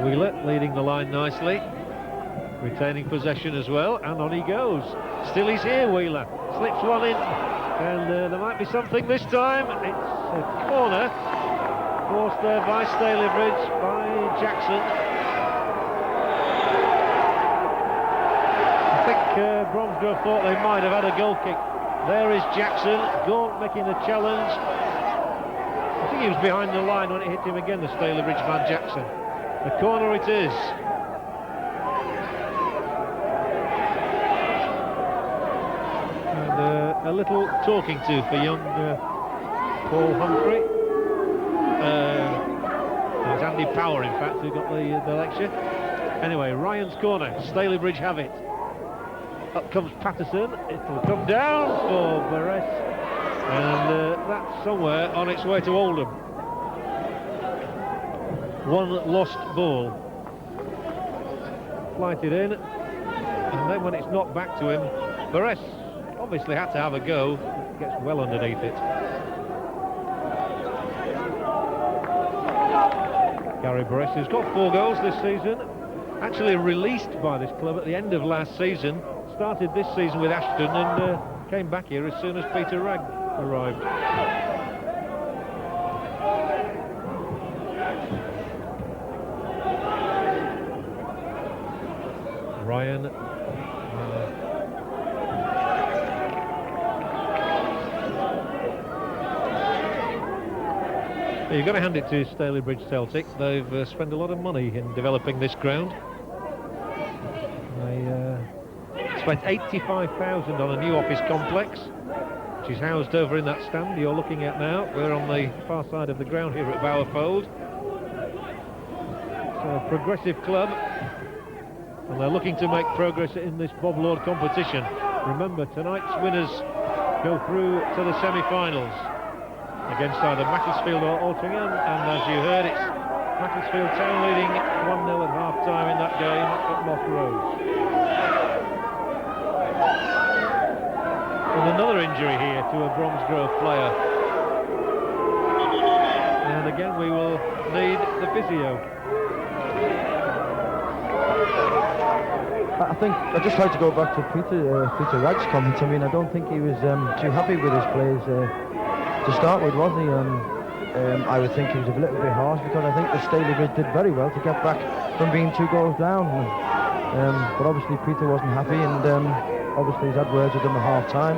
Wheeler leading the line nicely, retaining possession as well, and on he goes. Still he's here, Wheeler. Slips one in, and there might be something this time. It's a corner, forced there by Stalybridge, by Jackson. I think Bromsgrove thought they might have had a goal kick. There is Jackson, Gaunt making the challenge. I think he was behind the line when it hit him again, the Stalybridge man, Jackson. The corner it is. And a little talking to for young Paul Humphrey. It was Andy Power, in fact, who got the lecture. Anyway, Ryan's corner, Stalybridge have it. Up comes Patterson, it'll come down for Barres, and that's somewhere on its way to Oldham. One lost ball. Flighted in, and then when it's knocked back to him, Barres obviously had to have a go, gets well underneath it. Gary Barres, who's got 4 goals this season, actually released by this club at the end of last season. Started this season with Ashton and came back here as soon as Peter Ragg arrived. Ryan. You've got to hand it to Stalybridge Celtic. They've spent a lot of money in developing this ground. They spent 85,000 on a new office complex, which is housed over in that stand you're looking at now. We're on the far side of the ground here at Bowerfold. It's a progressive club, and they're looking to make progress in this Bob Lord competition. Remember, tonight's winners go through to the semi-finals against either Macclesfield or Altrincham, and as you heard, it's Macclesfield Town leading 1-0 at half-time in that game at Moss Road. And another injury here to a Bromsgrove player. And again we will need the physio. I think I'd just like to go back to Peter Ragg's comments. I mean, I don't think he was too happy with his players to start with, was he? I would think he was a little bit harsh, because I think the Stalybridge did very well to get back from being 2 goals down. But obviously Peter wasn't happy, and obviously he's had words with them at half-time.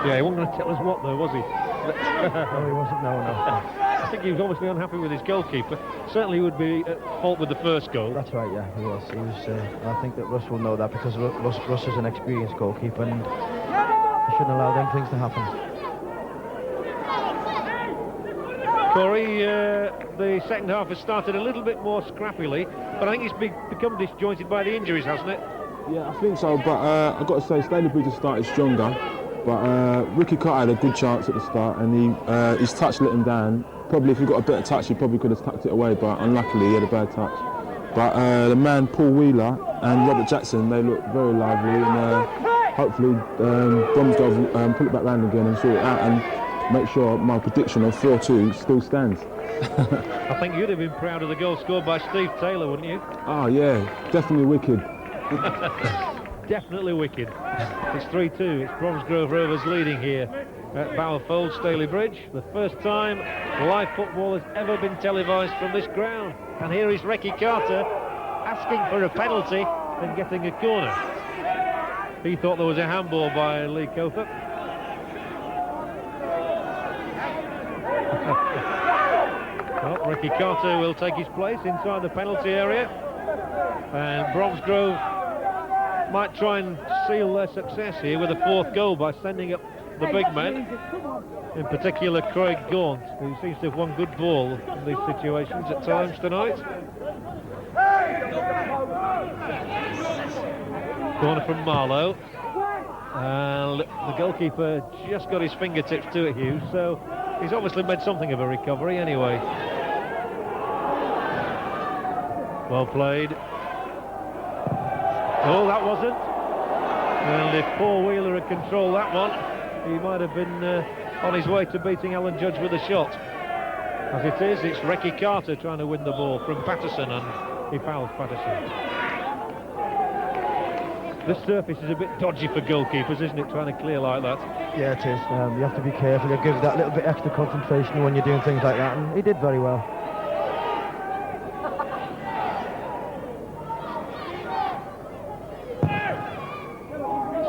Yeah, he wasn't going to tell us what, though, was he? No, he wasn't, no. I think he was obviously unhappy with his goalkeeper. Certainly he would be at fault with the first goal. That's right, yeah, he was. I think that Russ will know that, because Russ is an experienced goalkeeper, and he shouldn't allow them things to happen. Corey, the second half has started a little bit more scrappily, but I think it's become disjointed by the injuries, hasn't it? Yeah, I think so, but I've got to say Stalybridge has started stronger, but Ricky Carter had a good chance at the start, and his touch let him down. Probably if he got a better touch, he probably could have tucked it away, but unluckily he had a bad touch. But the man Paul Wheeler and Robert Jackson, they look very lively, and hopefully Bromsgrove will pull it back round again and sort it out, and make sure my prediction of 4-2 still stands. I think you'd have been proud of the goal scored by Steve Taylor, wouldn't you? Oh yeah, definitely wicked. Definitely wicked. It's 3-2. It's Bromsgrove Rovers leading here at Bowerfold, Stalybridge. The first time live football has ever been televised from this ground. And here is Ricky Carter asking for a penalty and getting a corner. He thought there was a handball by Lee Cotham. Well, Ricky Carter will take his place inside the penalty area, and Bromsgrove might try and seal their success here with a 4th goal by sending up the big men, in particular Craig Gaunt, who seems to have won good ball in these situations at times tonight. Corner from Marlowe, and the goalkeeper just got his fingertips to it, Hughes, so he's obviously made something of a recovery anyway. Well played. Oh, that wasn't. And if Paul Wheeler had controlled that one, he might have been on his way to beating Alan Judge with a shot. As it is, it's Ricky Carter trying to win the ball from Patterson, and he fouls Patterson. This surface is a bit dodgy for goalkeepers, isn't it, trying to clear like that? Yeah, it is. You have to be careful. You give that little bit extra concentration when you're doing things like that, and he did very well.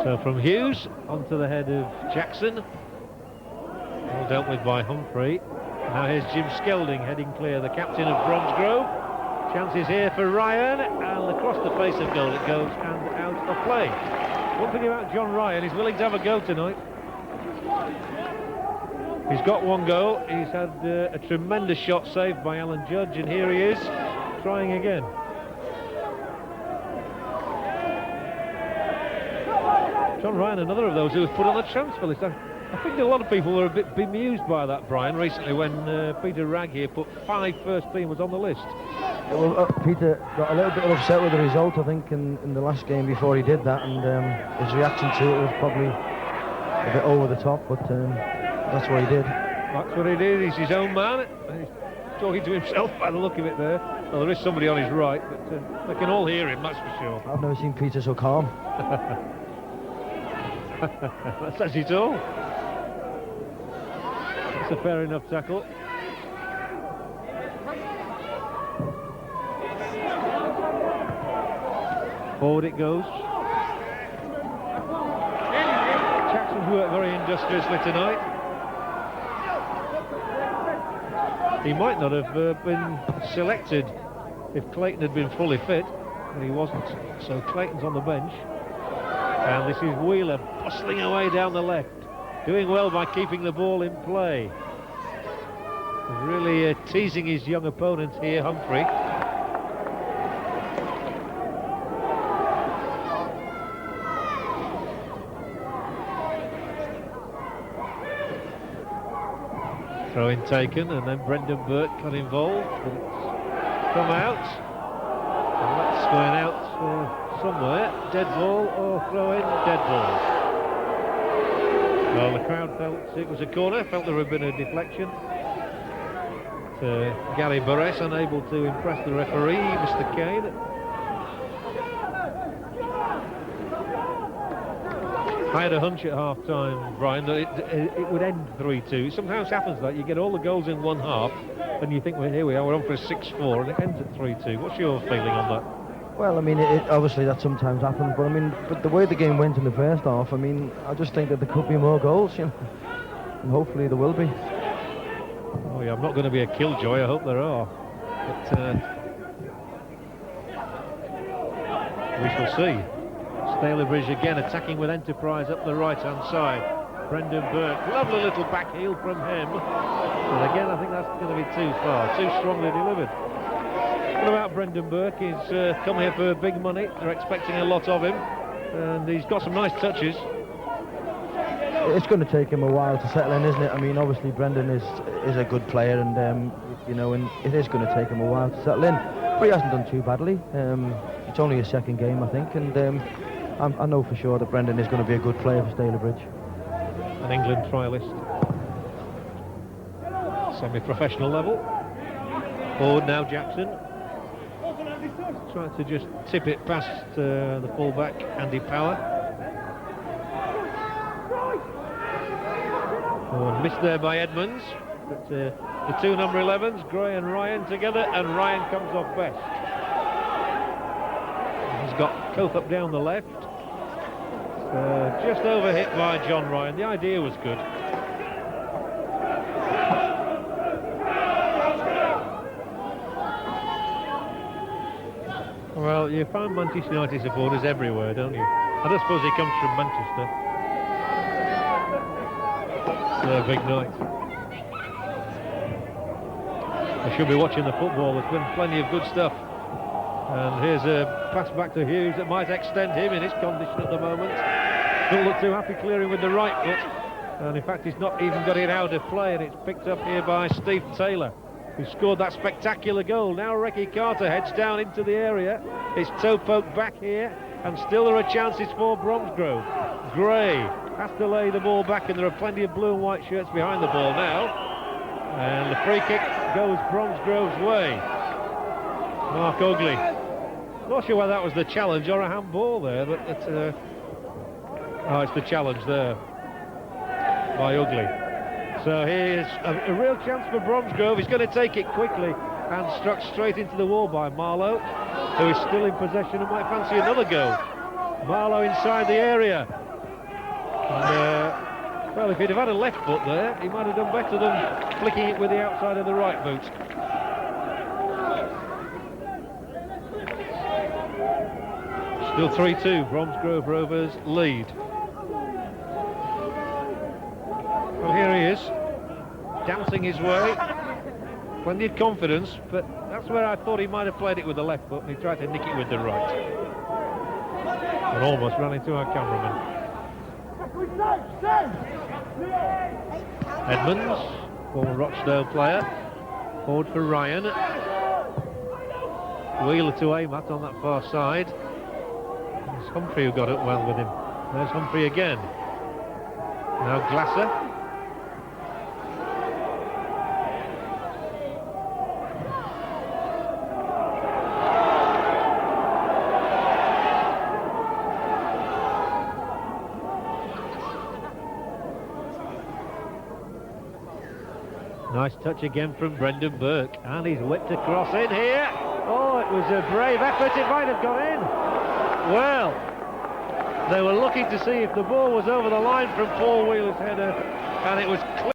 So from Hughes onto the head of Jackson. All dealt with by Humphrey. Now here's Jim Skelding heading clear, the captain of Bromsgrove. Chances here for Ryan, and across the face of goal it goes and out of play. One thing about John Ryan, he's willing to have a go tonight. He's got one goal, he's had a tremendous shot saved by Alan Judge, and here he is, trying again. John Ryan, another of those who was put on the transfer list. I think a lot of people were a bit bemused by that, Brian, recently when Peter Ragg here put 5 first teamers on the list. Well, Peter got a little bit upset with the result, I think, in the last game before he did that, and his reaction to it was probably a bit over the top, but that's what he did. That's what he did. He's his own man. He's talking to himself by the look of it there. Well, there is somebody on his right, but they can all hear him, that's for sure. I've never seen Peter so calm. That says it all. That's a fair enough tackle. Forward it goes. Jackson's worked very industriously tonight. He might not have been selected if Clayton had been fully fit, but he wasn't. So Clayton's on the bench. And this is Wheeler bustling away down the left. Doing well by keeping the ball in play. Really teasing his young opponent here, Humphrey. Throw-in taken, and then Brendan Burke got involved, but it's come out. And that's going out somewhere. Dead ball or throw-in, dead ball. Well, the crowd felt it was a corner, felt there had been a deflection. Gary Burress unable to impress the referee, Mr. Kane. I had a hunch at half-time, Brian, that it would end 3-2. It sometimes happens that you get all the goals in one half, and you think, well, here we are, we're on for a 6-4, and it ends at 3-2. What's your feeling on that? Well, I mean, obviously that sometimes happens, but I mean, but the way the game went in the first half, I mean, I just think that there could be more goals, you know, and hopefully there will be. Oh yeah, I'm not going to be a killjoy, I hope there are, but we shall see. Stalybridge again attacking with enterprise up the right-hand side. Brendan Burke, lovely little back heel from him. And again, I think that's going to be too far, too strongly delivered. What about Brendan Burke? He's come here for big money. They're expecting a lot of him, and he's got some nice touches. It's going to take him a while to settle in, isn't it? I mean, obviously Brendan is a good player, and you know, and it is going to take him a while to settle in. But he hasn't done too badly. It's only his second game, I think, and I know for sure that Brendan is going to be a good player for Stalybridge. An England trialist. Semi-professional level. Forward now, Jackson. Trying to just tip it past the full-back, Andy Power. Oh, missed there by Edmonds. But the two number 11s, Gray and Ryan together, and Ryan comes off best. He's got Cotham down the left. Just over-hit by John Ryan. The idea was good. Well, you find Manchester United supporters everywhere, don't you? I don't suppose he comes from Manchester. It's a big night. I should be watching the football. There's been plenty of good stuff. And here's a pass back to Hughes that might extend him in his condition at the moment. Doesn't look too happy clearing with the right foot. And in fact, he's not even got it out of play, and it's picked up here by Steve Taylor, who scored that spectacular goal. Now Ricky Carter heads down into the area. It's toe poke back here, and still there are chances for Bromsgrove. Gray has to lay the ball back, and there are plenty of blue and white shirts behind the ball now. And the free kick goes Bromsgrove's way. Mark Ugly. Not sure whether that was the challenge or a handball there, but it's the challenge there by Ugly. So here's a real chance for Bromsgrove. He's going to take it quickly and struck straight into the wall by Marlowe, who is still in possession and might fancy another goal. Marlowe inside the area. And, well, if he'd have had a left foot there, he might have done better than flicking it with the outside of the right boot. Still 3-2, Bromsgrove Rovers lead. Well, here he is, dancing his way. Plenty of confidence, but that's where I thought he might have played it with the left foot, and he tried to nick it with the right. And almost ran into our cameraman. Edmonds, former Rochdale player, forward for Ryan. Wheeler to aim at on that far side. It's Humphrey who got it well with him. There's Humphrey again. Now Glasser. Nice touch again from Brendan Burke, and he's whipped across in here. Oh, it was a brave effort, it might have gone in. Well, they were looking to see if the ball was over the line from Paul Wheeler's header, and it was clear.